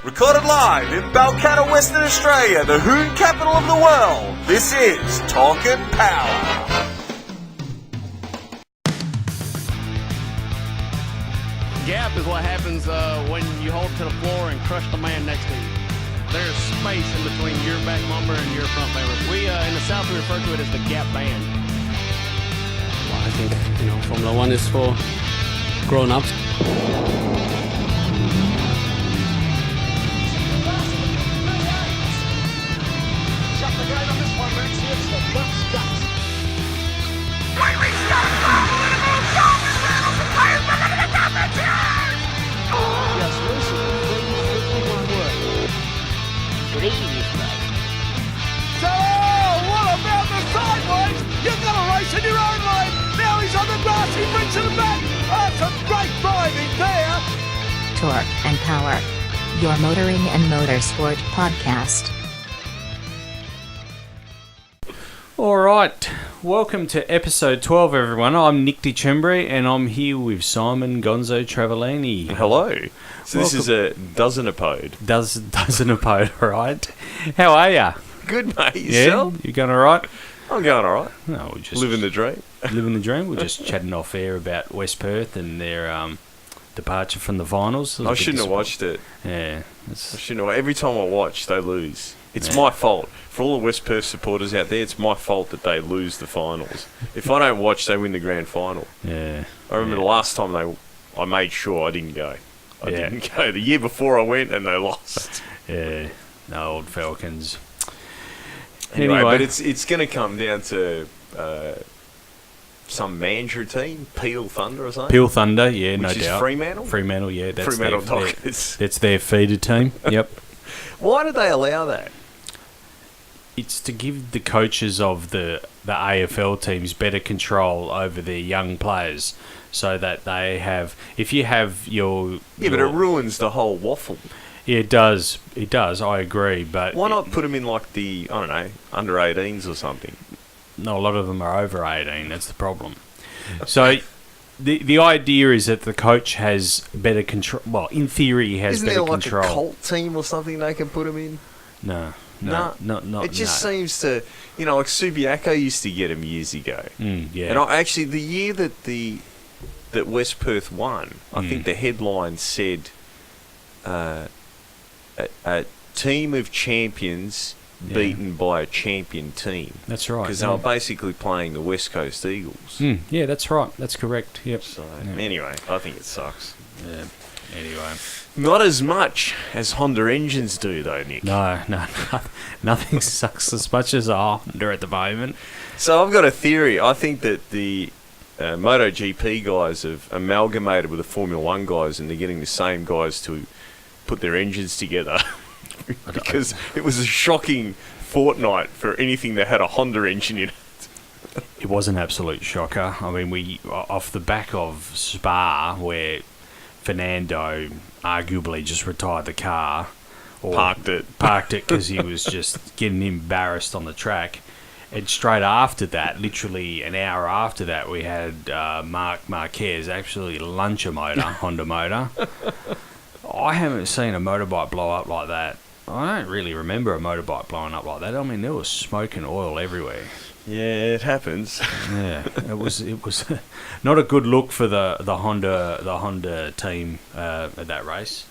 Recorded live in Balcatta, Western Australia, the Hoon capital of the world. This is Talkin' Power. Gap is what happens when you hold to the floor and crush the man next to you. There's space in between your back bumper and your front bumper. We in the South we refer to it as the gap band. Well, I think Formula One is for grown-ups. So, what about the sideways? You've got a race in your own lane. Now he's on the grass, he brings it back. That's a great driving there. Torque and Power, your motoring and motorsport podcast. Alright, welcome to episode 12 everyone. I'm Nick DiCembri and I'm here with Simon Gonzo Travellini. Hello. So Welcome. This is a dozen-apode. Dozen-apode, alright. How are ya? Good, mate. Yourself? Yeah, you going alright? I'm going all right. No, we're just Living the dream. living the dream. We're just chatting off air about West Perth and their departure from the finals. I shouldn't have watched it. Yeah. I shouldn't have. Every time I watch, they lose. It's my fault. For all the West Perth supporters out there, it's my fault that they lose the finals. If I don't watch, they win the grand final. Yeah. I remember the last time I made sure I didn't go. I didn't go. The year before I went and they lost. Yeah. No, old Falcons. Anyway, but it's going to come down to some Mandurah team, Peel Thunder or something. Peel Thunder, yeah, no Which is doubt. Fremantle? Fremantle, yeah. That's Fremantle their, Dockers. that's their feeder team. Yep. Why did they allow that? It's to give the coaches of the AFL teams better control over their young players, so that they have. If you have your But it ruins the whole waffle. Yeah, it does. It does. I agree. But Why not put them in like the under 18s or something? No, a lot of them are over 18. That's the problem. So. The idea is that the coach has better control. Well, in theory, he has Isn't better there like control. a cult team or something they can put them in? No, It just seems to, like Subiaco used to get them years ago. Yeah. And actually, the year that West Perth won, I think the headline said, "A team of champions beaten by a champion team." That's right. Because they were basically playing the West Coast Eagles. Yeah, that's right. That's correct. Yep. So anyway, I think it sucks. Yeah. Anyway. Not as much as Honda engines do, though, Nick. No, nothing sucks as much as a Honda at the moment. So I've got a theory. I think that the MotoGP guys have amalgamated with the Formula One guys, and they're getting the same guys to put their engines together. Because it was a shocking fortnight for anything that had a Honda engine in it. It was an absolute shocker. I mean, we off the back of Spa, where Fernando arguably just retired the car, or Parked it because he was just getting embarrassed on the track. And straight after that, literally an hour after that, we had Marc Marquez actually lunch a motor, Honda motor. I haven't seen a motorbike blow up like that. I don't really remember a motorbike blowing up like that. I mean, there was smoke and oil everywhere. Yeah, it happens. Yeah, it was not a good look for the Honda team at that race.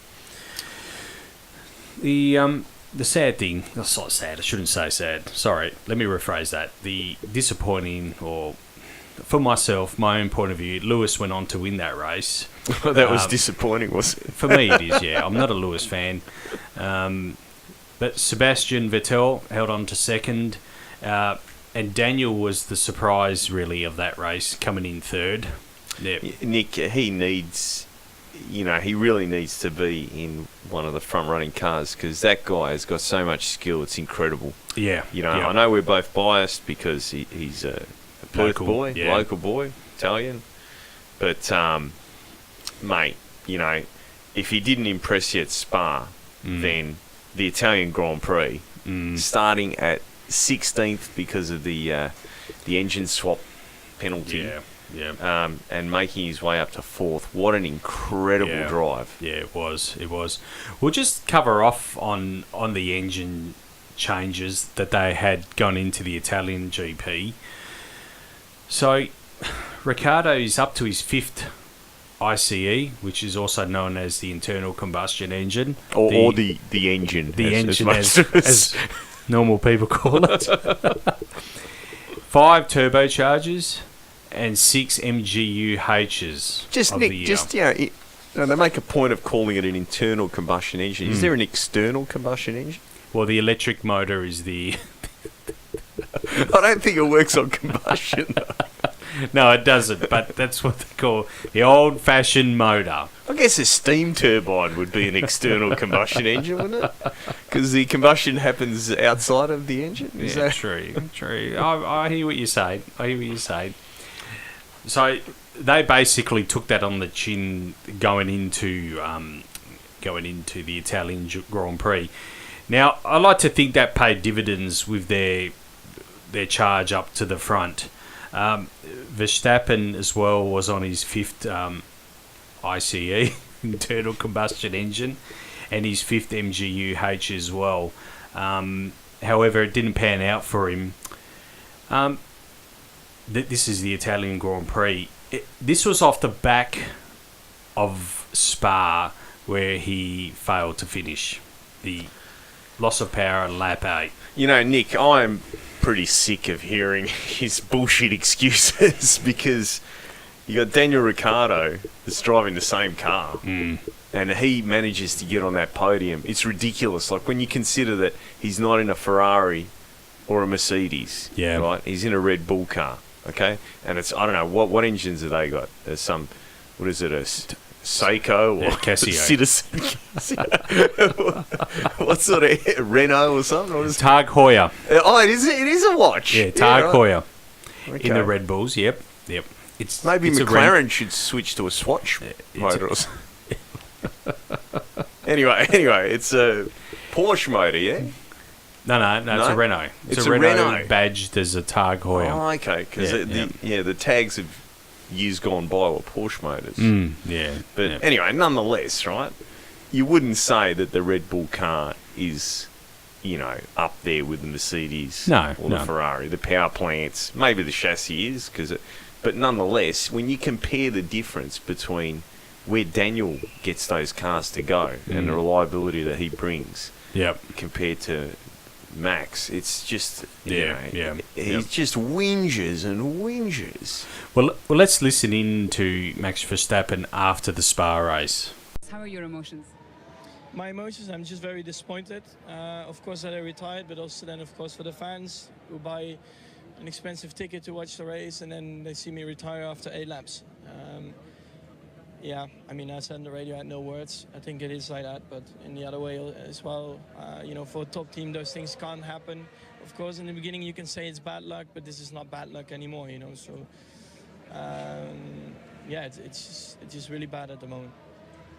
The sad thing, that's not sad. I shouldn't say sad. Sorry, let me rephrase that. The disappointing, or for myself, my own point of view, Lewis went on to win that race. That was disappointing, was it? For me, it is. Yeah, I'm not a Lewis fan, but Sebastian Vettel held on to second. And Daniel was the surprise, really, of that race, coming in third. Yep. Nick, he really needs to be in one of the front-running cars, because that guy has got so much skill, it's incredible. Yeah. I know we're both biased because he's a Perth Local, boy, yeah. local boy, Italian. But, mate, if he didn't impress you at Spa, then the Italian Grand Prix, starting at 16th because of the engine swap penalty. Yeah. and making his way up to fourth. What an incredible drive. Yeah, it was. We'll just cover off on the engine changes that they had gone into the Italian GP. So, Ricciardo's up to his 5th ICE, which is also known as the internal combustion engine. Or the engine. The engine, as normal people call it. 5 turbochargers and 6 MGU-Hs Just, of Nick, the year. just, they make a point of calling it an internal combustion engine. Is there an external combustion engine? Well, the electric motor is the... I don't think it works on combustion. No, it doesn't, but that's what they call the old-fashioned motor. I guess a steam turbine would be an external combustion engine, wouldn't it? Because the combustion happens outside of the engine. Is that true? I hear what you're saying. So they basically took that on the chin going into the Italian Grand Prix. Now, I like to think that paid dividends with their charge up to the front. Verstappen as well was on his 5th ICE, internal combustion engine, and his 5th MGU-H as well. However, it didn't pan out for him. This is the Italian Grand Prix. This was off the back of Spa, where he failed to finish. The loss of power on lap 8. You know, Nick, I'm pretty sick of hearing his bullshit excuses because you got Daniel Ricciardo that's driving the same car and he manages to get on that podium. It's ridiculous. Like, when you consider that he's not in a Ferrari or a Mercedes, right? He's in a Red Bull car, okay? And it's, I don't know, what engines have they got? There's some, what is it, a Seiko or Casio. What sort of Renault or something? What is Tag Heuer. Oh, it is a watch. Yeah, Tag Heuer. Okay. In the Red Bulls, yep. It's maybe McLaren should switch to a Swatch motor or something. Anyway, it's a Porsche motor, yeah? No, it's a Renault. It's a Renault badged as a Tag Heuer. Oh, okay, because the tags of years gone by were Porsche motors. But anyway, nonetheless, right, you wouldn't say that the Red Bull car is, up there with the Mercedes or the Ferrari. The power plants, maybe the chassis is, but nonetheless, when you compare the difference between where Daniel gets those cars to go and the reliability that he brings compared to Max, it's just he just whinges and whinges. Well, let's listen in to Max Verstappen after the Spa race. How are your emotions? My emotions, I'm just very disappointed. Of course that I retired, but also then of course for the fans who buy an expensive ticket to watch the race and then they see me retire after 8 laps. I mean, I said on the radio I had no words. I think it is like that, but in the other way as well, for a top team, those things can't happen. Of course, in the beginning you can say it's bad luck, but this is not bad luck anymore, So, it's just really bad at the moment.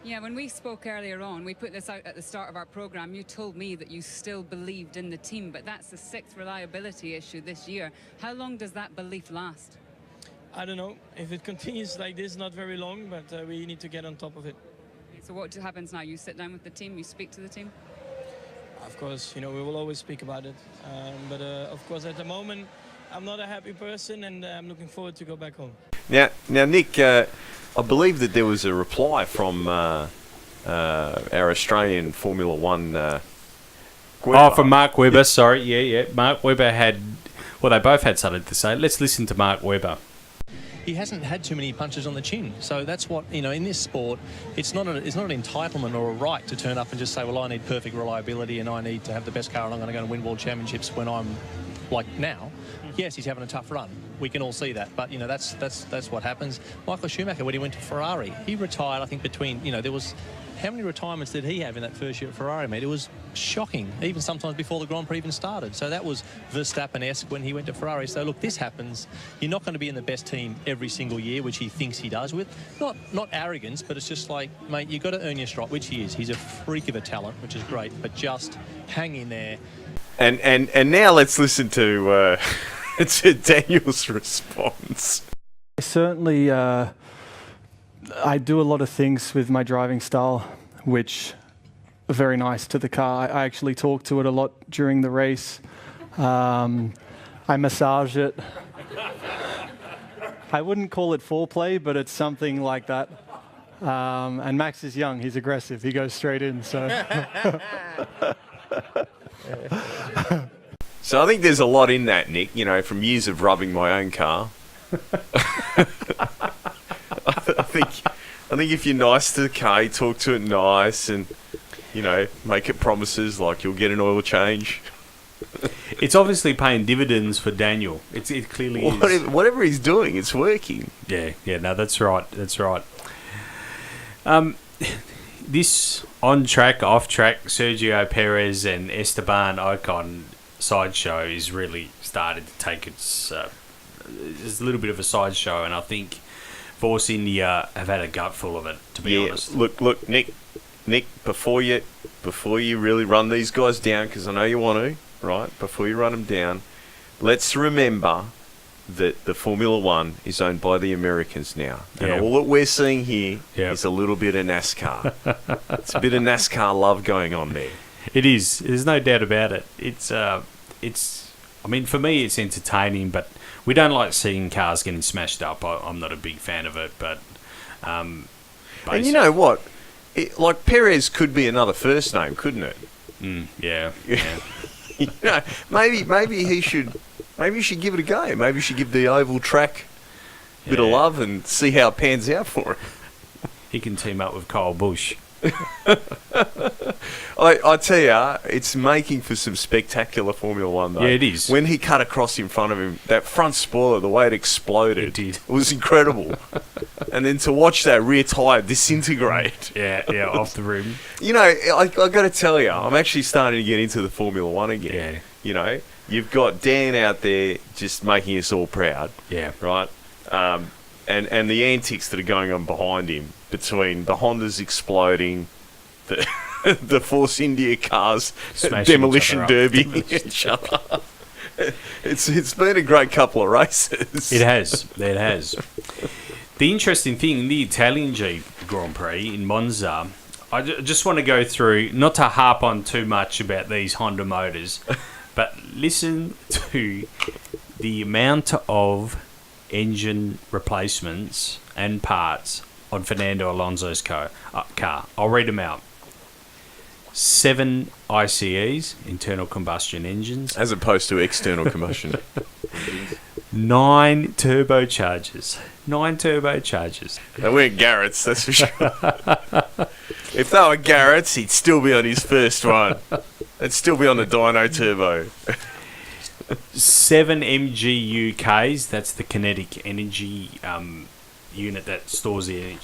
Yeah, when we spoke earlier on, we put this out at the start of our program, you told me that you still believed in the team, but that's the 6th reliability issue this year. How long does that belief last? I don't know. If it continues like this, not very long, but we need to get on top of it. So what happens now? You sit down with the team, you speak to the team? Of course, we will always speak about it. But of course, at the moment, I'm not a happy person, and I'm looking forward to go back home. Now, Nick, I believe that there was a reply from our Australian Formula One. From Mark Webber. Sorry, yeah. Mark Webber had. Well, they both had something to say. Let's listen to Mark Webber. He hasn't had too many punches on the chin. So that's what, in this sport, it's not an entitlement or a right to turn up and just say, well, I need perfect reliability and I need to have the best car and I'm going to go and win world championships when I'm like now. Yes, he's having a tough run. We can all see that. But, that's what happens. Michael Schumacher, when he went to Ferrari, he retired, I think, between, there was... How many retirements did he have in that first year at Ferrari, mate? It was shocking, even sometimes before the Grand Prix even started. So that was Verstappen-esque when he went to Ferrari. So, look, this happens. You're not going to be in the best team every single year, which he thinks he does with. Not arrogance, but it's just like, mate, you've got to earn your stride, which he is. He's a freak of a talent, which is great, but just hang in there. And now let's listen to Daniel's response. Certainly, I do a lot of things with my driving style, which are very nice to the car. I actually talk to it a lot during the race. I massage it. I wouldn't call it foreplay, but it's something like that. And Max is young. He's aggressive. He goes straight in. So. So I think there's a lot in that, Nick, you know, from years of rubbing my own car. I think if you're nice to the car, you talk to it nice and, you know, make it promises like you'll get an oil change. It's obviously paying dividends for Daniel. It clearly is. Whatever he's doing, it's working. Yeah, no, that's right. This on-track, off-track Sergio Perez and Esteban Ocon sideshow is really started to take its a little bit of a sideshow, and I think Force India have had a gutful of it, to be honest. Look, Nick, before you really run these guys down, because I know you want to, right? Before you run them down, let's remember that the Formula One is owned by the Americans now. And all that we're seeing here is a little bit of NASCAR. It's a bit of NASCAR love going on there. It is. There's no doubt about it. It's. I mean, for me, it's entertaining, but we don't like seeing cars getting smashed up. I'm not a big fan of it, but. And you know what? Like Perez could be another first name, couldn't it? Yeah. You know, maybe he should. Maybe you should give it a go. Maybe you should give the oval track a bit of love and see how it pans out for him. He can team up with Kyle Busch. I tell you, it's making for some spectacular Formula One, though. Yeah, it is. When he cut across in front of him, that front spoiler, the way it exploded, it was incredible. And then to watch that rear tyre disintegrate. Yeah, off the rim. You know, I got to tell you, I'm actually starting to get into the Formula One again. Yeah. You know, you've got Dan out there just making us all proud. Yeah. Right? And the antics that are going on behind him, between the Hondas exploding, the Force India cars, smashing demolition derby each other. It's been a great couple of races. It has. The interesting thing, the Italian Jeep Grand Prix in Monza, I just want to go through, not to harp on too much about these Honda motors, but listen to the amount of engine replacements and parts on Fernando Alonso's car. I'll read them out. 7 ICEs, internal combustion engines. As opposed to external combustion. 9 turbochargers. 9 turbochargers. They weren't Garrett's, that's for sure. If they were Garrett's, he'd still be on his first one. It'd still be on the dyno turbo. 7 MGUKs, that's the kinetic energy unit that stores the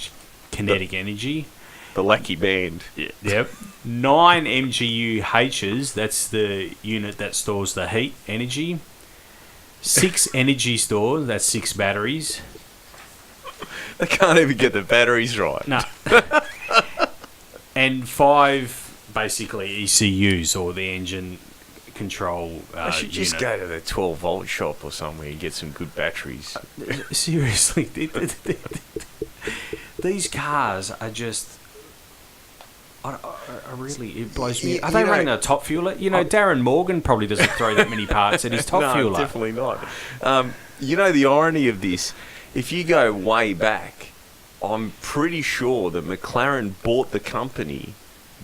kinetic energy. The lucky band. Yep. 9 MGUHs, that's the unit that stores the heat energy. 6 energy stores, that's 6 batteries. They can't even get the batteries right. No. And 5 basically ECUs, or the engine control I should just unit. go to the 12-volt shop or somewhere and get some good batteries. Seriously, these cars are just... I really, it blows me. Are they running a top fueler? You know, Darren Morgan probably doesn't throw that many parts at his top fueler. No, definitely not. You know, the irony of this, if you go way back, I'm pretty sure that McLaren bought the company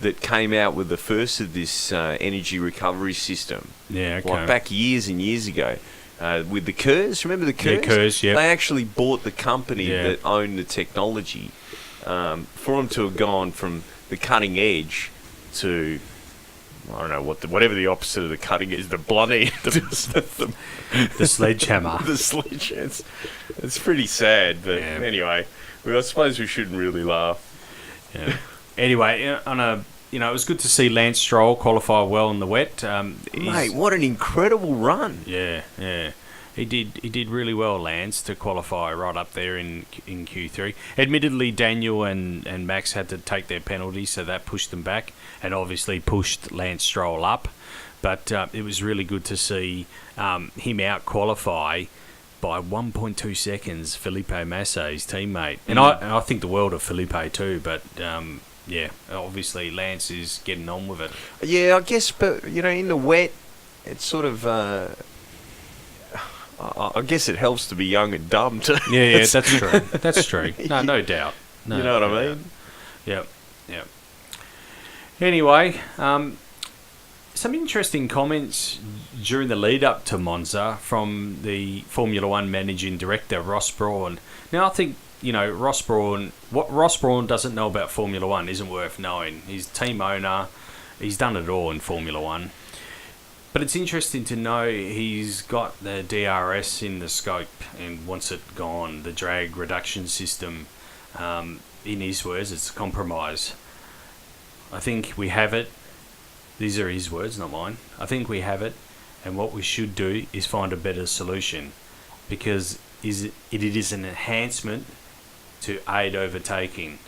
that came out with the first of this energy recovery system. Yeah, okay. Like back years and years ago. With the Kers, remember the Kers? Yeah, Kers, yeah. They actually bought the company that owned the technology for them to have gone from the cutting edge to, I don't know, whatever the opposite of the cutting edge, the blunt end. The sledgehammer. The sledgehammer. It's pretty sad, but anyway, I suppose we shouldn't really laugh. Yeah. Anyway, it was good to see Lance Stroll qualify well in the wet. Mate, what an incredible run! Yeah. He did really well, Lance, to qualify right up there in Q3. Admittedly, Daniel and Max had to take their penalties, so that pushed them back, and obviously pushed Lance Stroll up. But it was really good to see him out qualify by 1.2 seconds Felipe Massa, his teammate. And I think the world of Felipe too, but yeah, obviously Lance is getting on with it. Yeah, I guess, but, in the wet, it's sort of... I guess it helps to be young and dumb too. Yeah, that's true. That's true. No doubt. No, you know what I mean? Yep. Anyway, some interesting comments during the lead up to Monza from the Formula One managing director, Ross Brawn. Now, I think, Ross Brawn, what Ross Brawn doesn't know about Formula One isn't worth knowing. He's team owner. He's done it all in Formula One. But it's interesting to know he's got the DRS in the scope and wants it gone, the drag reduction system. In his words, it's a compromise. I think we have it. These are his words, not mine. I think we have it, and what we should do is find a better solution, because it is an enhancement to aid overtaking.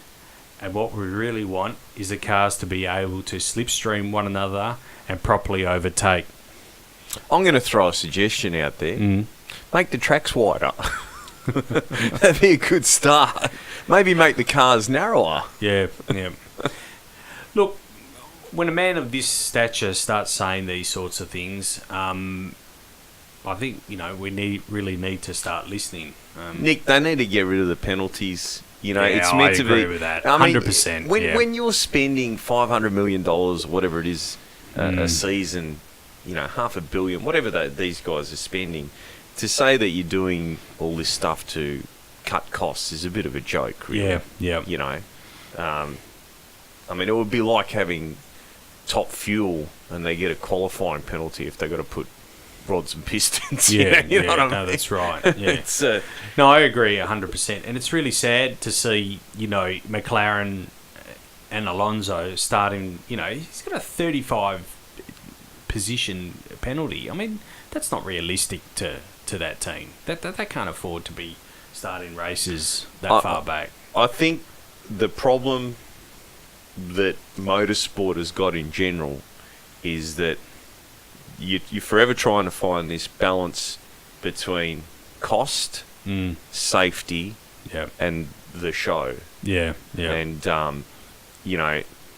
And what we really want is the cars to be able to slipstream one another and properly overtake. I'm going to throw a suggestion out there. Make the tracks wider. That'd be a good start. Maybe make the cars narrower. Yeah. Look, when a man of this stature starts saying these sorts of things, I think, we really need to start listening. Nick, they need to get rid of the penalties. It's I meant to agree be. with that. I mean, 100%. When you're spending $500 million, whatever it is, a season, $500 million, whatever these guys are spending, to say that you're doing all this stuff to cut costs is a bit of a joke, really. Yeah. I mean, it would be like having Top Fuel and they get a qualifying penalty if they've got to put rods and pistons. You know what I mean? No, that's right. Yeah. No, I agree 100%. And it's really sad to see, McLaren and Alonso starting, he's got a 35 position penalty. I mean, that's not realistic to that team. They can't afford to be starting races that far back. I think the problem that motorsport has got in general is that you're forever trying to find this balance between cost, safety, and the show. Yeah. And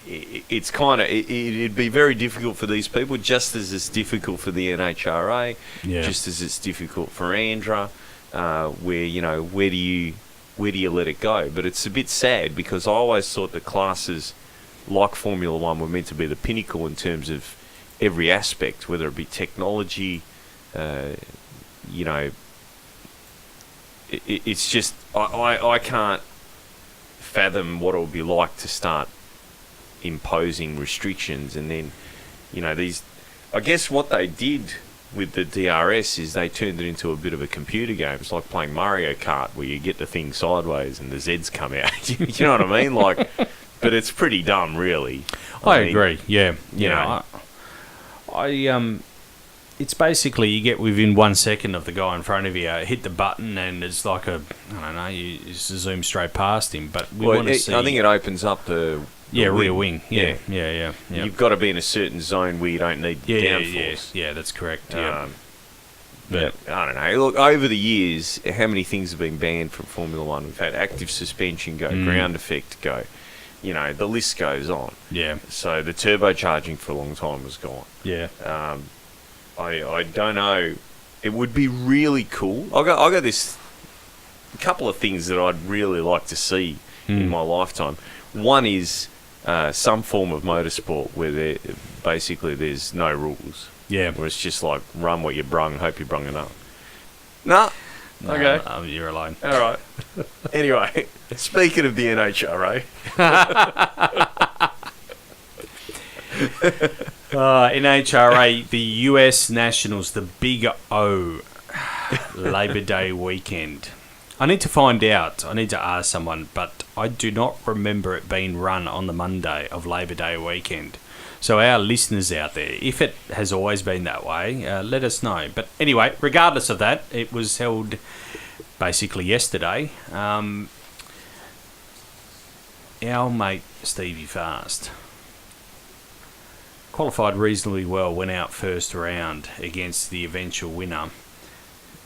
it's kind of it'd be very difficult for these people, just as it's difficult for the NHRA, just as it's difficult for ANDRA, where do you let it go? But it's a bit sad, because I always thought that classes like Formula One were meant to be the pinnacle in terms of every aspect, whether it be technology, it's just I can't fathom what it would be like to start imposing restrictions. And then these, I guess what they did with the DRS is they turned it into a bit of a computer game. It's like playing Mario Kart, where you get the thing sideways and the Z's come out. You know what I mean? But it's pretty dumb, really. I agree. Yeah. It's basically you get within 1 second of the guy in front of you, hit the button, and it's like you just zoom straight past him. But we want to see. I think it opens up the rear wing. Yeah. You've got to be in a certain zone where you don't need downforce. Yeah, that's correct. Yeah. But I don't know. Look, over the years, how many things have been banned from Formula One? We've had active suspension go, ground effect go. The list goes on. Yeah. So the turbocharging for a long time was gone. Yeah. I don't know. It would be really cool. I got this couple of things that I'd really like to see in my lifetime. One is some form of motorsport where there's no rules. Yeah. Where it's just like run what you brung, hope you brung enough. Nah. Okay. No, you're alone. All right. Anyway, speaking of the NHRA. NHRA, the US Nationals, the Big O, Labor Day weekend. I need to find out. I need to ask someone, but I do not remember it being run on the Monday of Labor Day weekend. So our listeners out there, if it has always been that way, let us know. But anyway, regardless of that, it was held basically yesterday. Our mate Stevie Fast qualified reasonably well, went out first round against the eventual winner.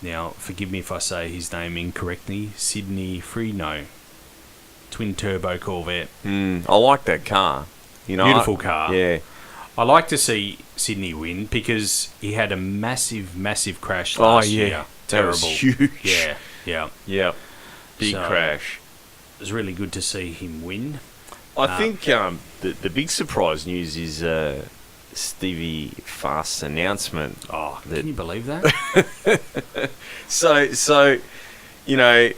Now, forgive me if I say his name incorrectly. Sydney Freeno. Twin turbo Corvette. I like that car. You know, Beautiful car. Yeah. I like to see Sydney win because he had a massive, massive crash last year. That was huge. Yeah. Big crash. It was really good to see him win. I think the big surprise news is Stevie Fast's announcement. Oh, can you believe that? So you know,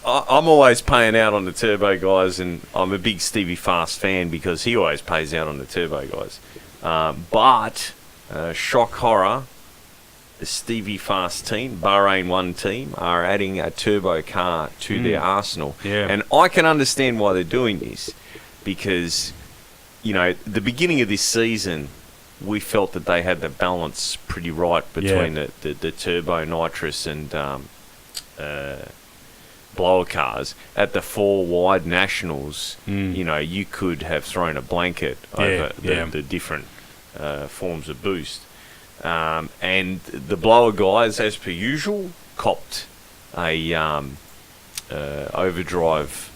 I'm always paying out on the turbo guys, and I'm a big Stevie Fast fan because he always pays out on the turbo guys. But shock horror, the Stevie Fast team, Bahrain 1 team, are adding a turbo car to their arsenal. Yeah. And I can understand why they're doing this because, you know, the beginning of this season, we felt that they had the balance pretty right between the turbo nitrous and blower cars. At the 4 wide nationals, you know, you could have thrown a blanket over the different forms of boost. And the blower guys, as per usual, copped a overdrive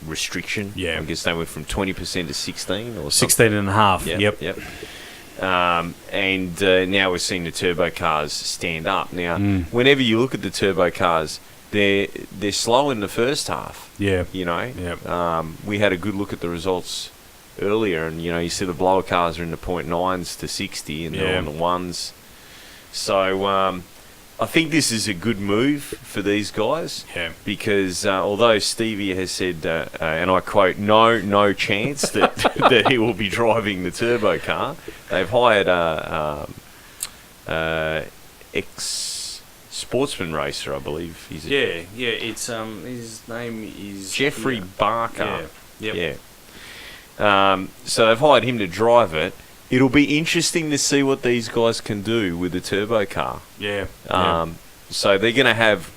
restriction. I guess they went from 20% to 16 or 16 and a half. Yep. And now we're seeing the turbo cars stand up. Now, whenever you look at the turbo cars, they're slow in the first half. Yeah. You know, we had a good look at the results earlier, and you know, you see the blower cars are in the 0.9s to 60, and they're on the ones. So I think this is a good move for these guys. Because although Stevie has said, and I quote, no chance that that he will be driving the turbo car, they've hired a ex-sportsman racer, I believe. It's his name is Jeffrey Barker. Yeah. So they've hired him to drive it. It'll be interesting to see what these guys can do with the turbo car. So they're going to have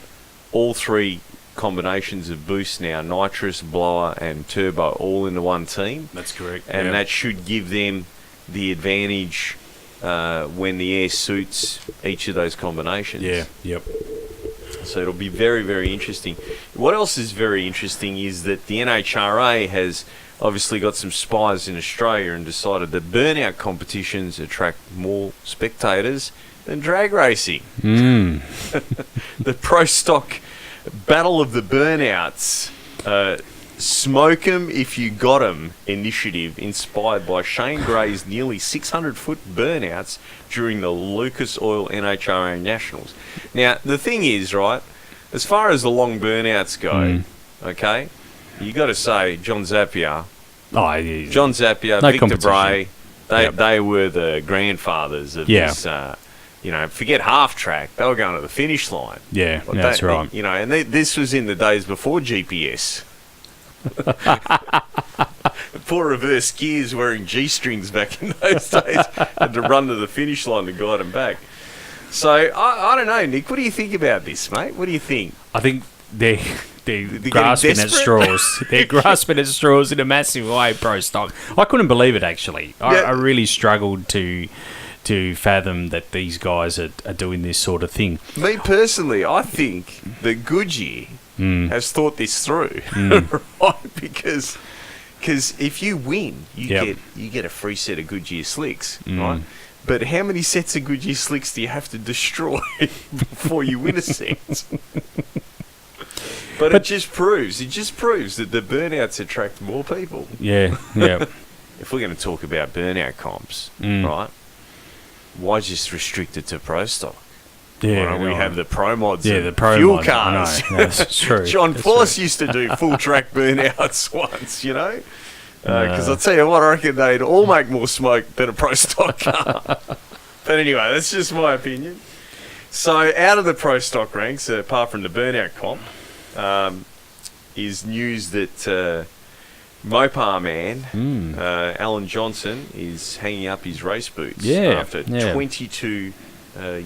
all 3 combinations of boost now, nitrous, blower and turbo, all into one team. That's correct. And that should give them the advantage when the air suits each of those combinations. So it'll be very, very interesting. What else is very interesting is that the NHRA has obviously got some spies in Australia and decided that burnout competitions attract more spectators than drag racing. The Pro Stock Battle of the Burnouts, Smoke 'em if you got 'em initiative, inspired by Shane Gray's nearly 600-foot burnouts during the Lucas Oil NHRA Nationals. Now, the thing is, right, as far as the long burnouts go, okay, you got to say John Zappia, Victor Bray, they were the grandfathers of this. You know, forget half track; they were going to the finish line. That's right. You know, and this was in the days before GPS. Poor reverse gears wearing G-strings back in those days had to run to the finish line to guide them back. So I don't know, Nick. What do you think about this, mate? What do you think? I think they're grasping at straws. They're grasping at straws in a massive way, Pro Stock. I couldn't believe it, actually. I really struggled to fathom that these guys are doing this sort of thing. Me personally, I think that Goodyear has thought this through, right? Because if you win, you get a free set of Goodyear slicks, right? But how many sets of Goodyear slicks do you have to destroy before you win a set? But it just proves that the burnouts attract more people. If we're going to talk about burnout comps, right? Why just restrict it to Pro Stock? We have the Pro Mods, the Pro fuel mods. cars. I know. That's true. John Force used to do full track burnouts once, you know. Because I'll tell you what, I reckon they'd all make more smoke than a Pro Stock car. But anyway, that's just my opinion. So out of the Pro Stock ranks, apart from the burnout comp, is news that Mopar man, Alan Johnson, is hanging up his race boots after 22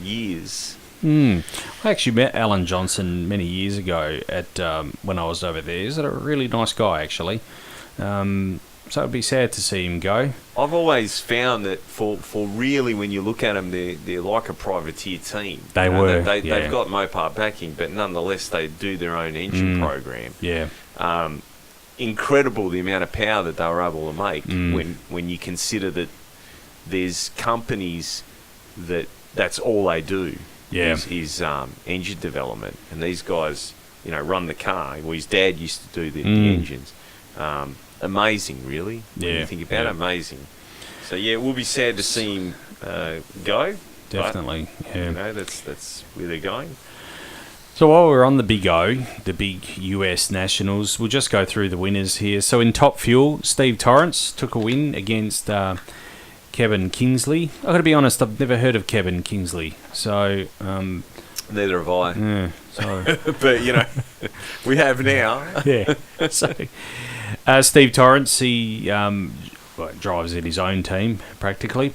years. I actually met Alan Johnson many years ago at when I was over there. He's a really nice guy, actually. So it'd be sad to see him go. I've always found that for really, when you look at them, they're like a privateer team. They were. They've got Mopar backing, but nonetheless, they do their own engine program. Yeah. Incredible the amount of power that they were able to make when you consider that there's companies that's all they do is engine development, and these guys, run the car. Well, his dad used to do the engines. Amazing, really. When you think about it, amazing. So it will be sad to see him go. Definitely. But, that's where they're going. So while we're on the big O, the big US Nationals, we'll just go through the winners here. So in Top Fuel, Steve Torrance took a win against Kevin Kingsley. I've got to be honest, I've never heard of Kevin Kingsley. So neither have I. Yeah, so. But, we have now. Yeah. So Steve Torrance, he drives in his own team, practically.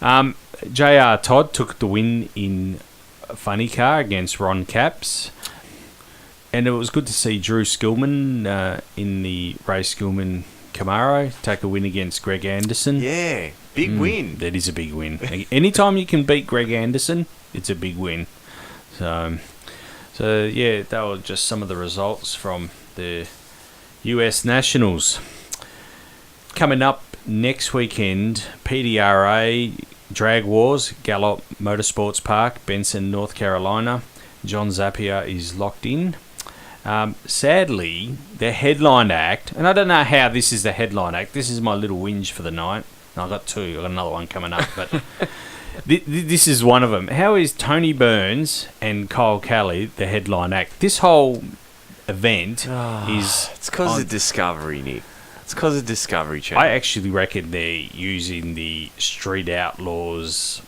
JR Todd took the win in funny car against Ron Capps, and it was good to see Drew Skillman in the Ray Skillman Camaro take a win against Greg Anderson. Yeah, big win. That is a big win. Anytime you can beat Greg Anderson, it's a big win. So yeah, that were just some of the results from the US Nationals. Coming up next weekend, PDRA Drag Wars, Gallop Motorsports Park, Benson, North Carolina. John Zapier is locked in. Sadly, the headline act, and I don't know how this is the headline act. This is my little whinge for the night. No, I've got two. I've got another one coming up, but this is one of them. How is Tony Burns and Kyle Kelly the headline act? This whole event is... It's because of Discovery, Nick. It's because of Discovery Channel. I actually reckon they're using the Street Outlaws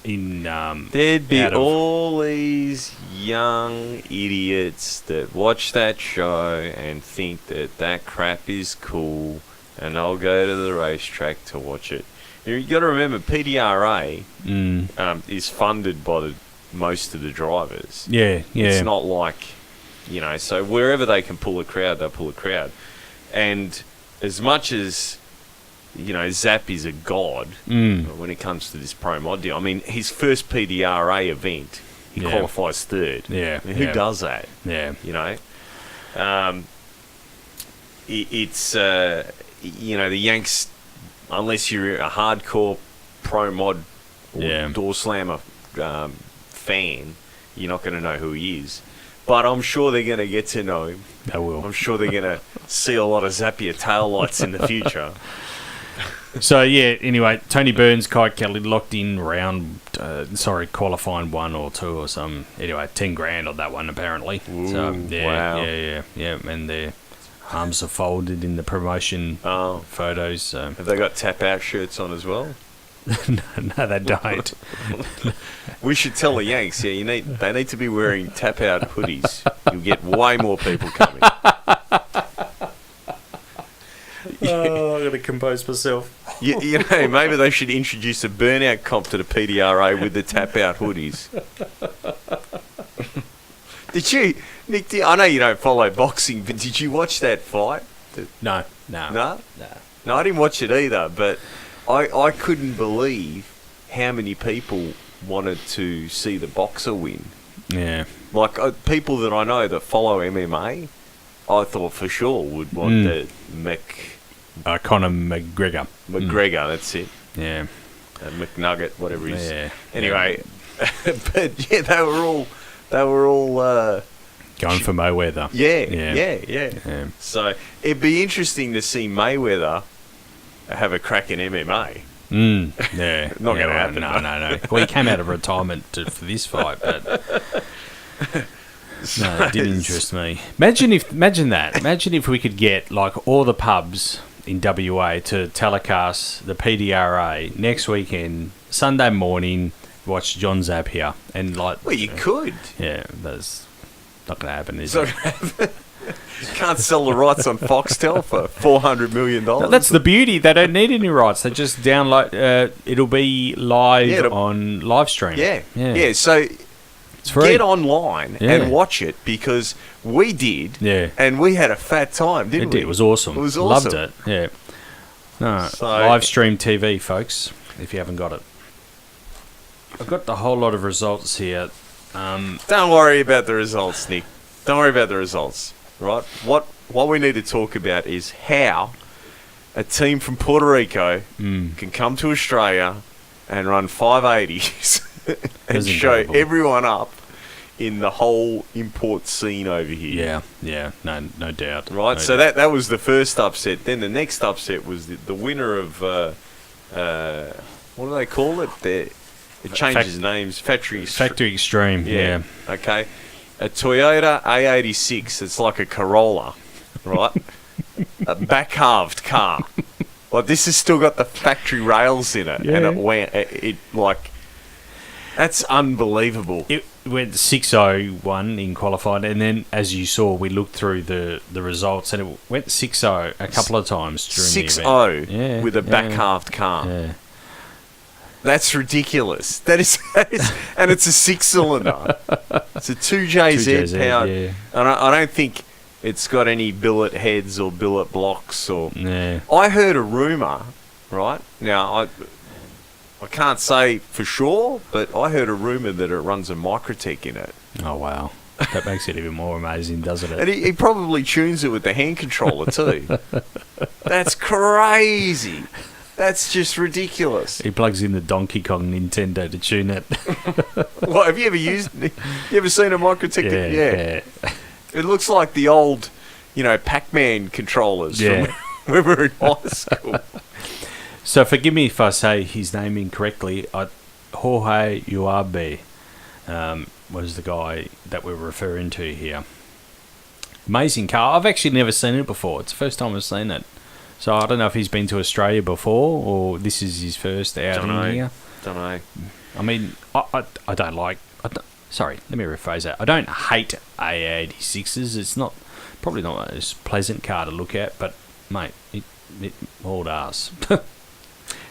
in... There'd be all these young idiots that watch that show and think that crap is cool, and they'll go to the racetrack to watch it. You've got to remember, PDRA is funded by most of the drivers. Yeah. It's not like, so wherever they can pull a crowd, they'll pull a crowd. And as much as, Zap is a god when it comes to this pro mod deal, I mean, his first PDRA event, he qualifies third. Yeah. I mean, who does that? Yeah. It's, the Yanks, unless you're a hardcore pro mod or door slammer fan, you're not going to know who he is. But I'm sure they're going to get to know him. They will. I'm sure they're going to see a lot of Zapier taillights in the future. So, anyway, Tony Burns, Kyle Kelly locked in qualifying 1 or 2 or something. Anyway, 10 grand on that one, apparently. Ooh, so, wow. Yeah, and their arms are folded in the promotion photos. So. Have they got tap-out shirts on as well? No, they don't. We should tell the Yanks, they need to be wearing tap-out hoodies. You'll get way more people coming. I'm going to compose myself. Maybe they should introduce a burnout comp to the PDRA with the tap-out hoodies. Did you, Nick, I know you don't follow boxing, but did you watch that fight? No. No, I didn't watch it either, but I couldn't believe how many people wanted to see the boxer win. Yeah. Like, people that I know that follow MMA, I thought for sure would want the Conor McGregor. That's it. Yeah. McNugget, whatever he is. Yeah. Anyway, but they were all going for Mayweather. Yeah. So it'd be interesting to see Mayweather have a crack in MMA. Yeah. Not going to happen. No. Well, he came out of retirement for this fight, but no, it didn't interest me. Imagine that. Imagine if we could get like all the pubs in WA to telecast the PDRA next weekend, Sunday morning. Watch John Zapier and like. Well, you could. Yeah, that's not going to happen, is it? You can't sell the rights on Foxtel for $400 million. No, that's the beauty. They don't need any rights. They just download. It'll be live on live stream. Yeah. So It's free. Get online and watch it, because we did, and we had a fat time, didn't we? It was awesome. It was awesome. Loved it, yeah. No, So- live stream TV, folks, if you haven't got it. I've got the whole lot of results here. Don't worry about the results, Nick. Don't worry about the results, right? What we need to talk about is how a team from Puerto Rico can come to Australia and run 580s and show everyone up in the whole import scene over here. Yeah, no doubt. Right, no so doubt. that was the first upset. Then the next upset was the winner of, what do they call it? It changes names. Factory Extreme, yeah. Okay. A Toyota A86. It's like a Corolla, right? A back-halved car. Like, this has still got the factory rails in it, and it like, that's unbelievable. It went 6-0-1 in qualified, and then, as you saw, we looked through the results, and it went 6-0 a couple of times during the event. 6-0 with a back-halved car. Yeah. That's ridiculous. That is, and it's a 6-cylinder. It's a 2JZ powered. Yeah. And I don't think it's got any billet heads or billet blocks or. Yeah. I heard a rumor, right? Now I can't say for sure, but I heard a rumor that it runs a Microtech in it. Oh wow, that makes it even more amazing, doesn't it? And he probably tunes it with the hand controller too. That's crazy. That's just ridiculous. He plugs in the Donkey Kong Nintendo to tune it. What, have you ever used? You ever seen a Microtech? Yeah. It looks like the old, Pac-Man controllers from when we were in high school. So forgive me if I say his name incorrectly. Jorge Uabe was the guy that we're referring to here. Amazing car. I've actually never seen it before. It's the first time I've seen it. So I don't know if he's been to Australia before or this is his first outing here. Don't know. I mean, I don't like... sorry, let me rephrase that. I don't hate A86s. It's probably not a pleasant car to look at, but, mate, it hauled ass.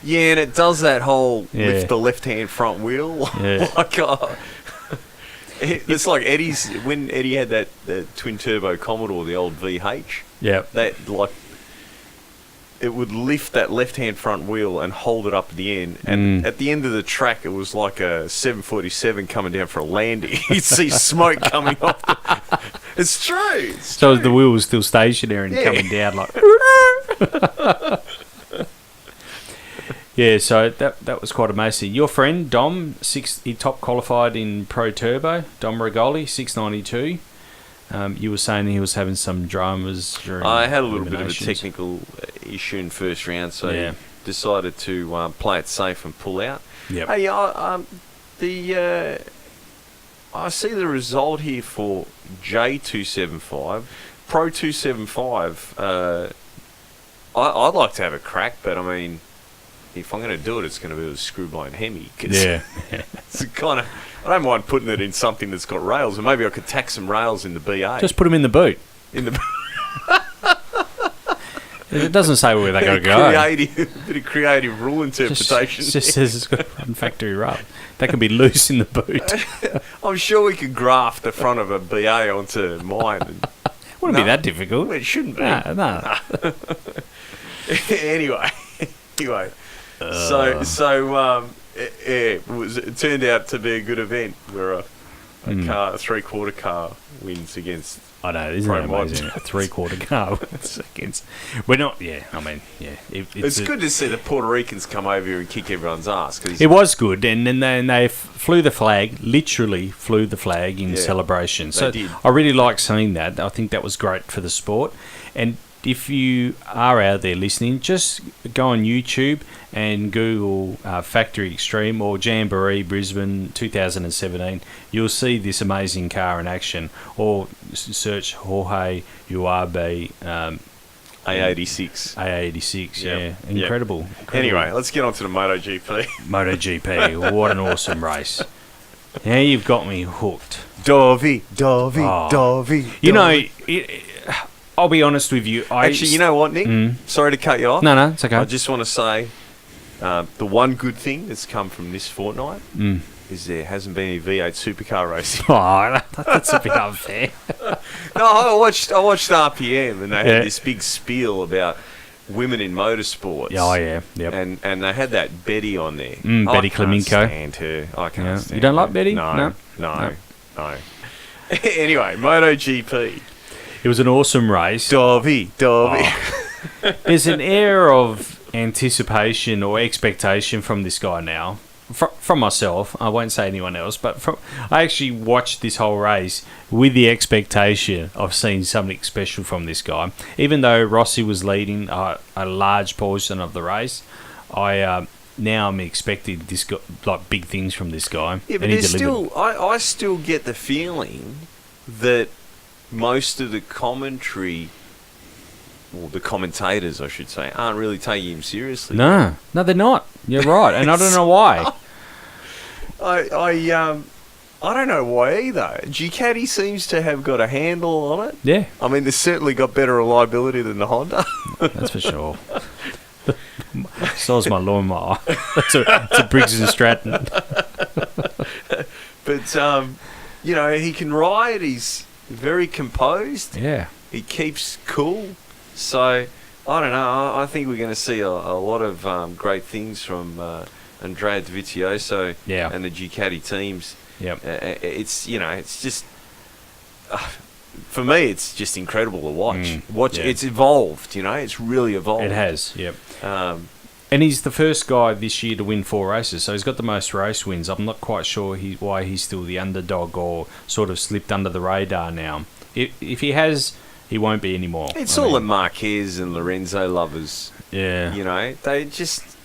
Yeah, and it does that whole lift the left-hand front wheel. Yeah. It's like Eddie's... When Eddie had that twin-turbo Commodore, the old VH, that, it would lift that left-hand front wheel and hold it up at the end. And at the end of the track, it was like a 747 coming down for a landing. You'd see smoke coming off. It's true. So the wheel was still stationary and coming down like... Yeah, so that was quite amazing. Your friend, Dom, he top qualified in Pro Turbo. Dom Regoli, 692. You were saying he was having some dramas during I had a little bit of a technical issue in first round, so he decided to play it safe and pull out. Yep. Hey, I see the result here for J275. Pro 275, I'd like to have a crack, but I mean, if I'm going to do it, it's going to be with a screw-blind Hemi. It's kind of... I don't mind putting it in something that's got rails, and maybe I could tack some rails in the BA. Just put them in the boot. It doesn't say where they're going to go. Bit of creative rule interpretation. It just says it's got a factory rub. That can be loose in the boot. I'm sure we could graft the front of a BA onto mine. Wouldn't be that difficult. Well, it shouldn't be. No. Anyway. It turned out to be a good event where a three-quarter car wins against. I know, isn't that amazing? A three-quarter car wins against. We're not. Yeah, I mean, yeah. It's good to see the Puerto Ricans come over here and kick everyone's ass. It was good, and then they flew the flag. Literally flew the flag in celebration. So did. I really like seeing that. I think that was great for the sport, and. If you are out there listening, just go on YouTube and Google Factory Extreme or Jamboree Brisbane 2017. You'll see this amazing car in action. Or search Jorge Uabe A86. A86, yeah. Incredible. Anyway, let's get on to the MotoGP. MotoGP, what an awesome race. Now you've got me hooked. Dovi. You know... I'll be honest with you. Actually, you know what, Nick? Sorry to cut you off. No, it's okay. I just want to say the one good thing that's come from this fortnight is there hasn't been any V8 supercar racing. Oh, that's a bit unfair. No, I watched RPM, and they had this big spiel about women in motorsports. Oh, yeah. Yep. And they had that Betty on there. Betty Clemenco. I can't stand her. I can't stand You don't her. like Betty? No. Anyway, MotoGP. It was an awesome race. Dovi. There's an air of anticipation or expectation from this guy now. From myself, I won't say anyone else, but I actually watched this whole race with the expectation of seeing something special from this guy. Even though Rossi was leading a large portion of the race, now I'm expecting this guy, like big things from this guy. Yeah, but there's still, I still get the feeling that most of the commentary, or the commentators, I should say, aren't really taking him seriously. No, they're not. You're right, and I don't know why. I don't know why either. Ducati seems to have got a handle on it. Yeah. I mean, they've certainly got better reliability than the Honda. That's for sure. So's my lawnmower. It's a Briggs and Stratton. But, he can ride. He's very composed. Yeah. He keeps cool. So, I don't know. I think we're going to see a lot of great things from Andrea Dovizioso and the Ducati teams. Yep. It's just... for me, it's just incredible to watch. It's evolved, it's really evolved. It has, yep. And he's the first guy this year to win 4 races, so he's got the most race wins. I'm not quite sure why he's still the underdog or sort of slipped under the radar now. If he has, he won't be anymore. It's the Marquez and Lorenzo lovers. Yeah. They just...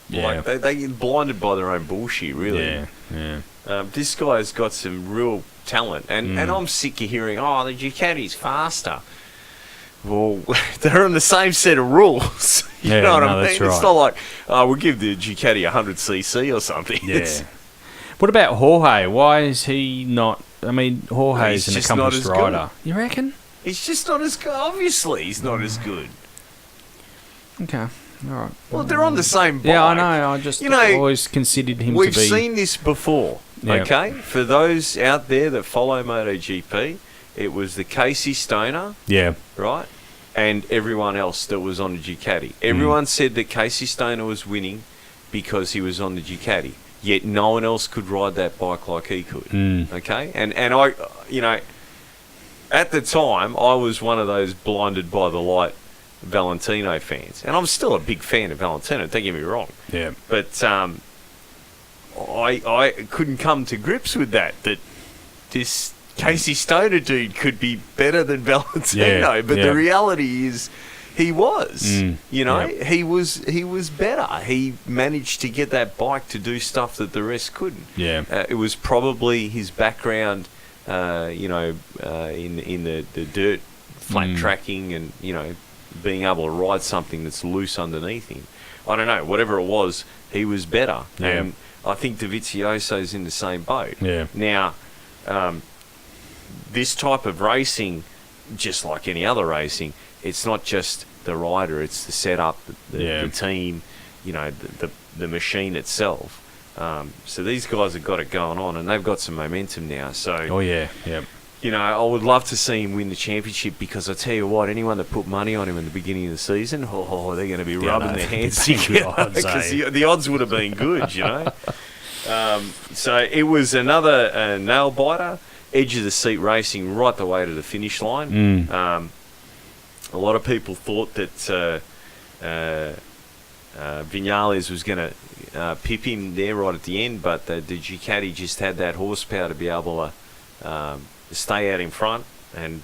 they get blinded by their own bullshit, really. Yeah. This guy's got some real talent, and I'm sick of hearing, the Ducati's faster. Well, they're on the same set of rules. you know what I mean? That's right. It's not like, we'll give the Ducati 100cc or something. Yeah. What about Jorge? Why is he not... I mean, Jorge's an accomplished rider. Good. You reckon? He's just not as good. Obviously, he's not as good. Okay. All right. Well, they're on the same bike. Yeah, I know. I just always considered him to be... We've seen this before, okay? For those out there that follow MotoGP, it was the Casey Stoner, right, and everyone else that was on the Ducati. Everyone said that Casey Stoner was winning because he was on the Ducati, yet no one else could ride that bike like he could, okay? And I, at the time, I was one of those blinded by the light Valentino fans, and I'm still a big fan of Valentino, don't get me wrong. Yeah. But I couldn't come to grips with that this Casey Stoner dude could be better than Valentino, but the reality is he was. He was better. He managed to get that bike to do stuff that the rest couldn't. It was probably his background in the dirt, flat tracking, and being able to ride something that's loose underneath him. I don't know, whatever it was, he was better. And I think Dovizioso's in the same boat. Now, this type of racing, just like any other racing, it's not just the rider, it's the setup, the team, the machine itself. So these guys have got it going on, and they've got some momentum now. So, I would love to see him win the championship, because I tell you what, anyone that put money on him in the beginning of the season, they're going to be rubbing their hands together, because the odds would have been good, So it was another nail biter, edge of the seat racing right the way to the finish line. A lot of people thought that Viñales was going to pip him there right at the end, but the Ducati just had that horsepower to be able to stay out in front, and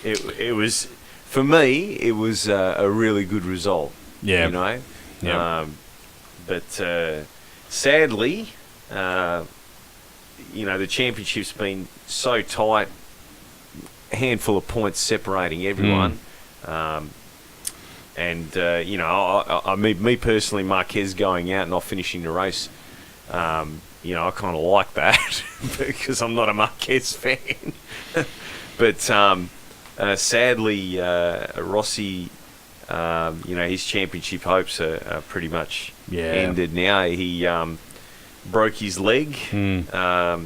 it was, for me, it was a really good result. But sadly, the championship's been so tight, a handful of points separating everyone. Me personally, Marquez going out and not finishing the race, I kind of like that because I'm not a Marquez fan. But sadly, Rossi, his championship hopes are pretty much ended now. He broke his leg in a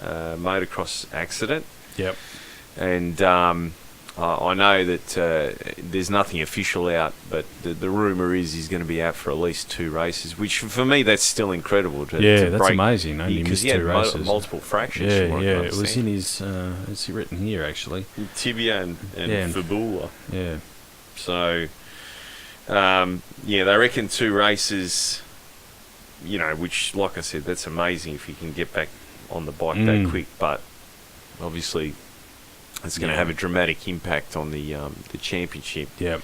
motocross accident. Yep. And I know that there's nothing official out, but the rumour is he's going to be out for at least 2 races, which for me that's still incredible. That's amazing. Only because missed he had 2 races. Multiple fractures. Yeah. It was in his. It's written here actually. Tibia and fibula. Yeah. So, they reckon 2 races. Which, like I said, that's amazing if you can get back on the bike that quick. But obviously, it's going to have a dramatic impact on the championship. Yep.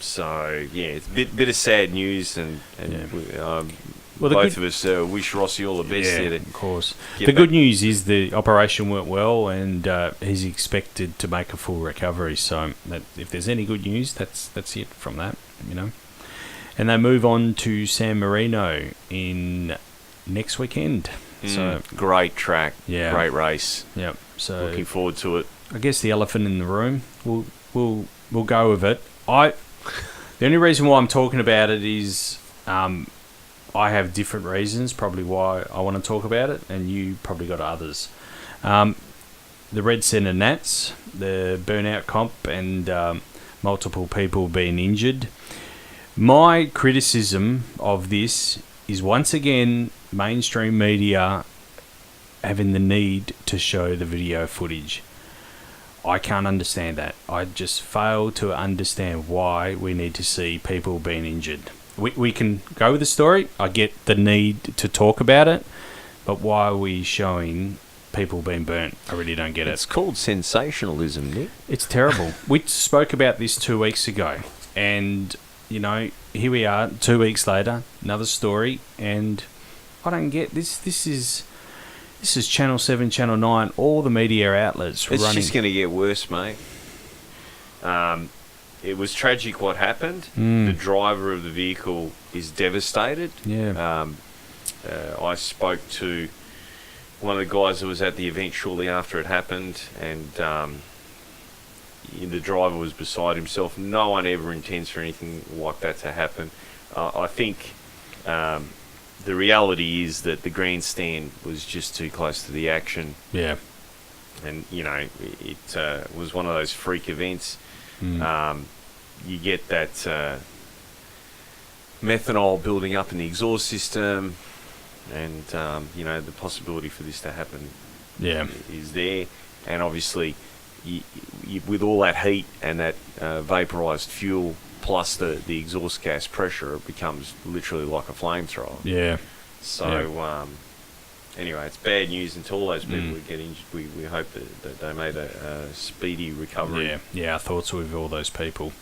It's a bit of sad news, and both of us wish Rossi all the best. Yeah, there of course. The good news is the operation went well, and he's expected to make a full recovery. So if there's any good news, that's it from that. And they move on to San Marino in next weekend. So great track, great race. Yep. So looking forward to it. I guess the elephant in the room. We'll go with it. The only reason why I'm talking about it is I have different reasons probably why I want to talk about it, and you probably got others. The Red Centre Nats, the burnout comp, and multiple people being injured. My criticism of this is once again mainstream media having the need to show the video footage. I can't understand that. I just fail to understand why we need to see people being injured. We can go with the story. I get the need to talk about it, but why are we showing people being burnt? I really don't get it. It's called sensationalism, Nick. It's terrible. We spoke about this 2 weeks ago, and here we are 2 weeks later, another story, and I don't get this. This is Channel 7, Channel 9, all the media outlets running. It's just going to get worse, mate. It was tragic what happened. The driver of the vehicle is devastated. Yeah. I spoke to one of the guys that was at the event shortly after it happened, and the driver was beside himself. No one ever intends for anything like that to happen. I think the reality is that the grandstand was just too close to the action. Yeah. And, it was one of those freak events. You get that methanol building up in the exhaust system, and, the possibility for this to happen is there. And obviously, with all that heat and that vaporized fuel plus the exhaust gas pressure, it becomes literally like a flamethrower. Yeah. So, anyway, it's bad news, and to all those people who get injured, we hope that they made a speedy recovery. Yeah, our thoughts are with all those people.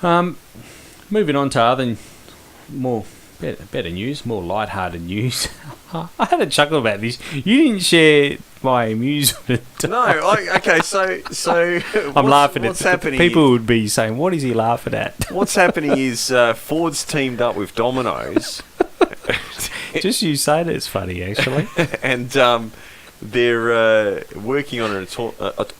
Moving on to other better news, more light-hearted news. I had a chuckle about this. You didn't share my amusement. No, okay, so I'm laughing at what's happening. People would be saying, "What is he laughing at?" What's happening is Ford's teamed up with Dominos. Just you saying it's funny, actually. And they're working on an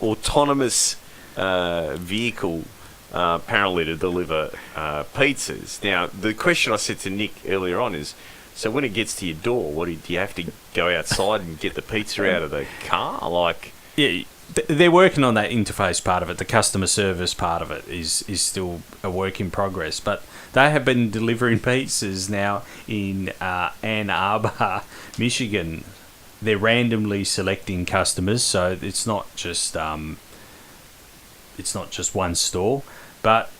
autonomous vehicle, apparently to deliver pizzas. Now, the question I said to Nick earlier on is, so when it gets to your door, do you have to go outside and get the pizza out of the car? Yeah, they're working on that interface part of it. The customer service part of it is still a work in progress. But they have been delivering pizzas now in Ann Arbor, Michigan. They're randomly selecting customers, so it's not just one store. But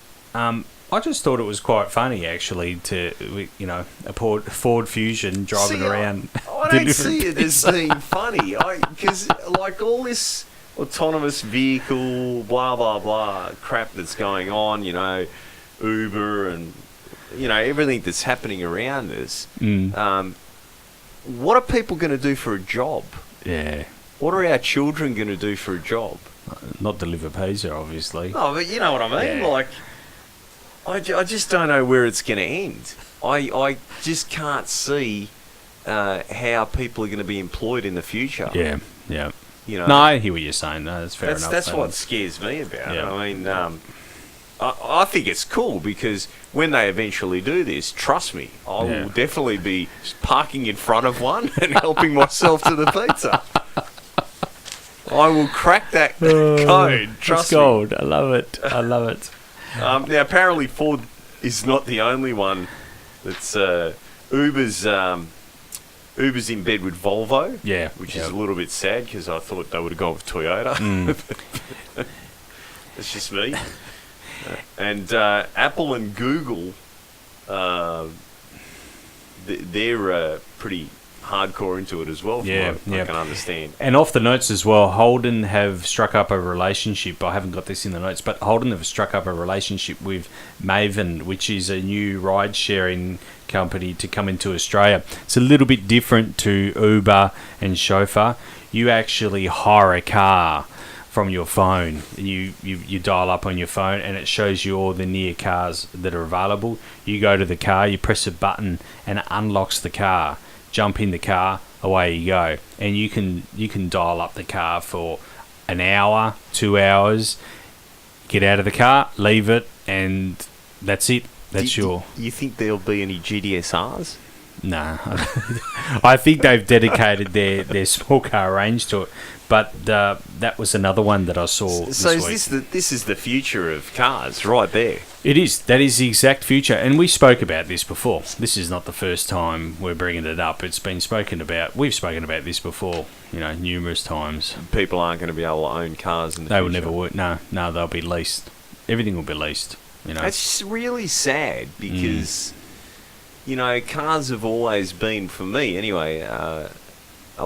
I just thought it was quite funny, actually, to a Ford Fusion driving around. I don't see it as being funny, because all this autonomous vehicle, blah blah blah crap that's going on, Uber and everything that's happening around us. What are people going to do for a job? Yeah. What are our children going to do for a job? Not deliver pizza, obviously. No, but you know what I mean. Yeah. I just don't know where it's going to end. I just can't see how people are going to be employed in the future. Yeah. No, I hear what you're saying. No, that's fair enough. That's what scares me about it. I mean, I think it's cool because when they eventually do this, trust me, I will definitely be parking in front of one and helping myself to the pizza. I will crack that code. Trust me. Gold. I love it. I love it. Now, apparently, Ford is not the only one that's Uber's in bed with Volvo. Yeah, which is a little bit sad because I thought they would have gone with Toyota. That's just me. And Apple and Google, they're pretty hardcore into it as well, from what I can understand. And off the notes as well, Holden have struck up a relationship. I haven't got this in the notes, but Holden have struck up a relationship with Maven, which is a new ride-sharing company to come into Australia. It's a little bit different to Uber and Chauffeur. You actually hire a car from your phone. You dial up on your phone and it shows you all the near cars that are available. You go to the car, you press a button and it unlocks the car. Jump in the car, away you go. And you can dial up the car for an hour, 2 hours, get out of the car, leave it, and that's it. That's you think there'll be any GDSRs? No. I think they've dedicated their small car range to it. But that was another one that I saw this week. So this is the future of cars right there? It is. That is the exact future. And we spoke about this before. This is not the first time we're bringing it up. It's been spoken about. We've spoken about this before, numerous times. People aren't going to be able to own cars in the future. They will never work. No, they'll be leased. Everything will be leased. It's really sad because, cars have always been, for me anyway, a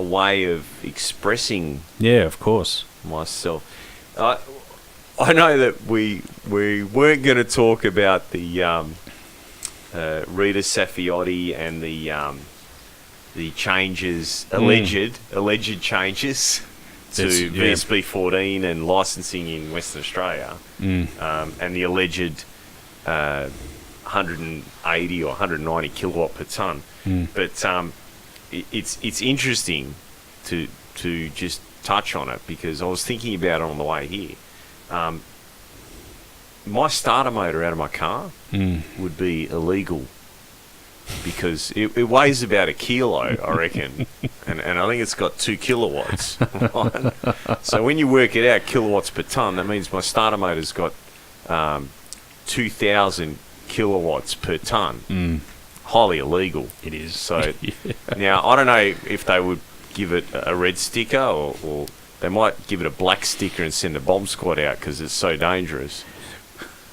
way of expressing. Yeah, of course. Myself. I know that we weren't going to talk about the Rita Saffioti and the changes, alleged changes to VSB 14 and licensing in Western Australia, and the alleged 180 or 190 kilowatt per tonne. But it's interesting to just touch on it because I was thinking about it on the way here. My starter motor out of my car would be illegal because it weighs about a kilo, I reckon, and I think it's got 2 kilowatts. Right? So when you work it out, kilowatts per tonne, that means my starter motor's got 2,000 kilowatts per tonne. Highly illegal. It is. So now I don't know if they would give it a red sticker or they might give it a black sticker and send a bomb squad out because it's so dangerous.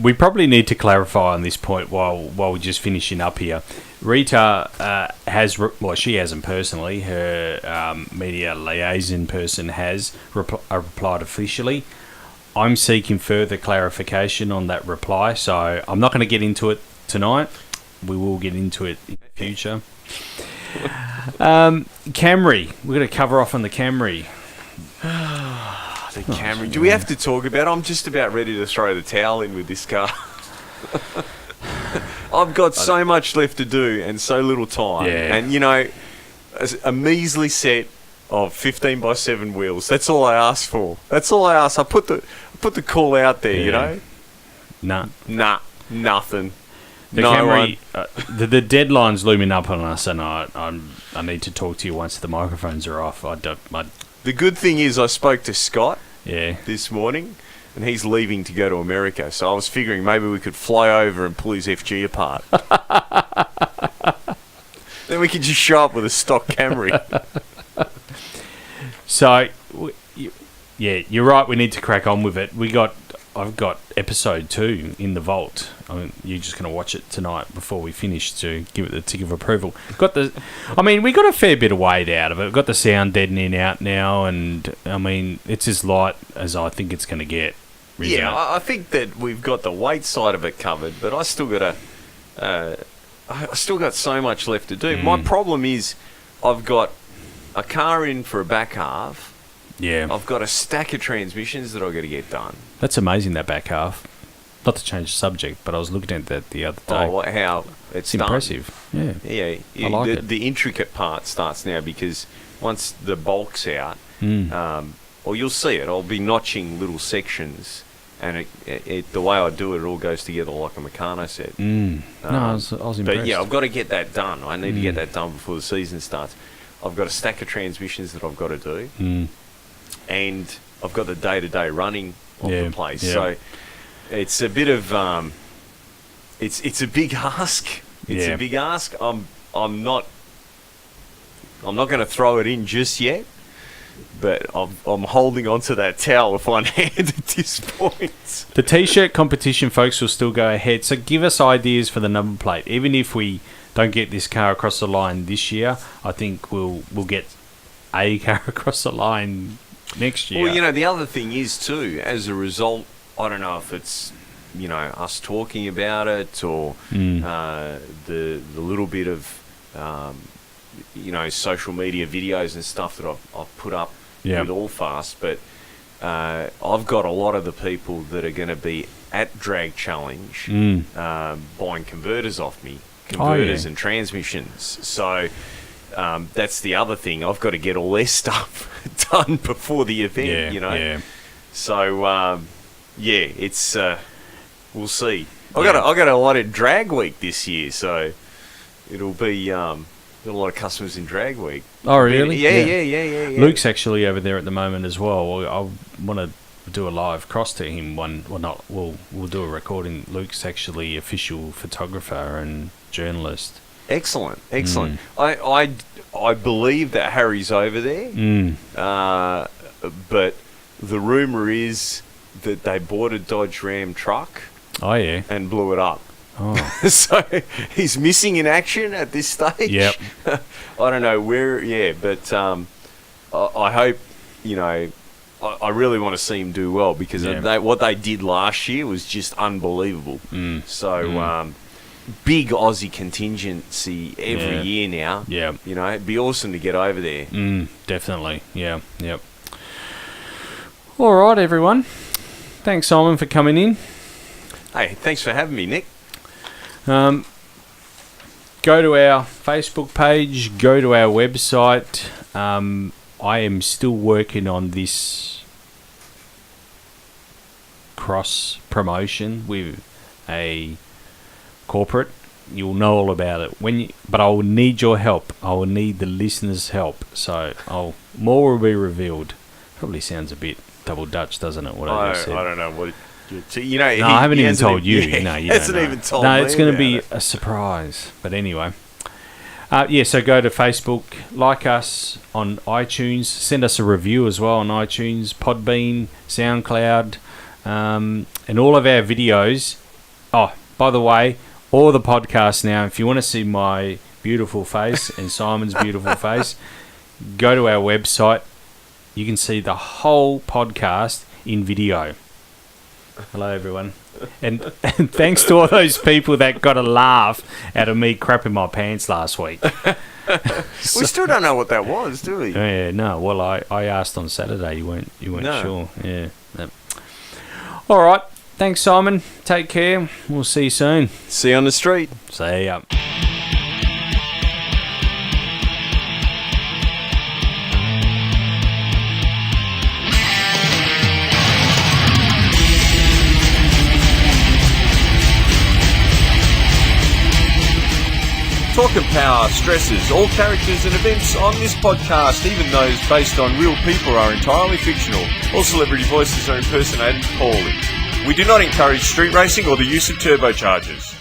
We probably need to clarify on this point while we're just finishing up here. Rita she hasn't personally. Her media liaison person has replied officially. I'm seeking further clarification on that reply, so I'm not going to get into it tonight. We will get into it in the future. Camry. We're going to cover off on the Camry. The Camry. Do we have to talk about it? I'm just about ready to throw the towel in with this car. I've got so much left to do and so little time. Yeah. And, a measly set of 15x7 wheels. That's all I asked for. That's all I asked. I put the call out there, Nah, nothing. The Camry, the deadline's looming up on us, and I need to talk to you once the microphones are off. The good thing is I spoke to Scott this morning, and he's leaving to go to America. So I was figuring maybe we could fly over and pull his FG apart. Then we could just show up with a stock Camry. So, you're right. We need to crack on with it. I've got episode 2 in the vault. You're just going to watch it tonight before we finish to give it the tick of approval. We got a fair bit of weight out of it. We've got the sound deadening out now, and it's as light as I think it's going to get. Yeah, I think that we've got the weight side of it covered, but I still got so much left to do. My problem is I've got a car in for a back half. Yeah. I've got a stack of transmissions that I've got to get done. That's amazing, that back half. Not to change the subject, but I was looking at that the other day. Oh, how it's impressive. Done. Yeah. I like it. The intricate part starts now because once the bulk's out, you'll see it. I'll be notching little sections And the way I do it, it all goes together like a Meccano set. No, I was impressed. But yeah, I've got to get that done. I need to get that done before the season starts. I've got a stack of transmissions that I've got to do. And I've got the day-to-day running of the place. Yeah. So it's a bit of... It's a big ask. It's a big ask. I'm not going to throw it in just yet, but I'm holding on to that towel with one hand at this point. The T-shirt competition, folks, will still go ahead. So give us ideas for the number plate. Even if we don't get this car across the line this year, I think we'll get a car across the line next year. Well, the other thing is too, as a result, I don't know if it's us talking about it or the little bit of social media videos and stuff that I've put up with Allfast, but I've got a lot of the people that are going to be at Drag Challenge buying converters off me, and transmissions. So that's the other thing. I've got to get all their stuff done before the event. So it's we'll see. I got a lot of Drag Week this year, so it'll be got a lot of customers in Drag Week. Oh, really? Yeah. Luke's actually over there at the moment as well. I want to do a live cross to him. We'll do a recording. Luke's actually official photographer and journalist. Excellent. I believe that Harry's over there, but the rumour is that they bought a Dodge Ram truck. Oh, yeah. And blew it up. Oh. So he's missing in action at this stage. Yep. I don't know where, but I hope, I really want to see him do well because what they did last year was just unbelievable. So big Aussie contingency every year now. Yeah. It'd be awesome to get over there. Definitely. Yeah. Yep. All right, everyone. Thanks, Simon, for coming in. Hey, thanks for having me, Nick. Go to our Facebook page, go to our website. I am still working on this cross promotion with a corporate. You'll know all about it but I will need your help. I will need the listeners' help. So more will be revealed. Probably sounds a bit double Dutch, doesn't it? What I just said. I don't know what. No, I haven't even told you. You hasn't even told me. No, me it's going to be it. a surprise. But anyway, so go to Facebook, like us on iTunes, send us a review as well on iTunes, Podbean, SoundCloud, and all of our videos. Oh, by the way, all the podcasts now. If you want to see my beautiful face and Simon's beautiful face, go to our website. You can see the whole podcast in video. Hello, everyone. And thanks to all those people that got a laugh out of me crapping my pants last week. We still don't know what that was, do we? Yeah, no. Well, I asked on Saturday. You weren't sure. Yeah. All right. Thanks, Simon. Take care. We'll see you soon. See you on the street. See ya. Talk and Power stresses all characters and events on this podcast, even those based on real people, are entirely fictional. All celebrity voices are impersonated poorly. We do not encourage street racing or the use of turbochargers.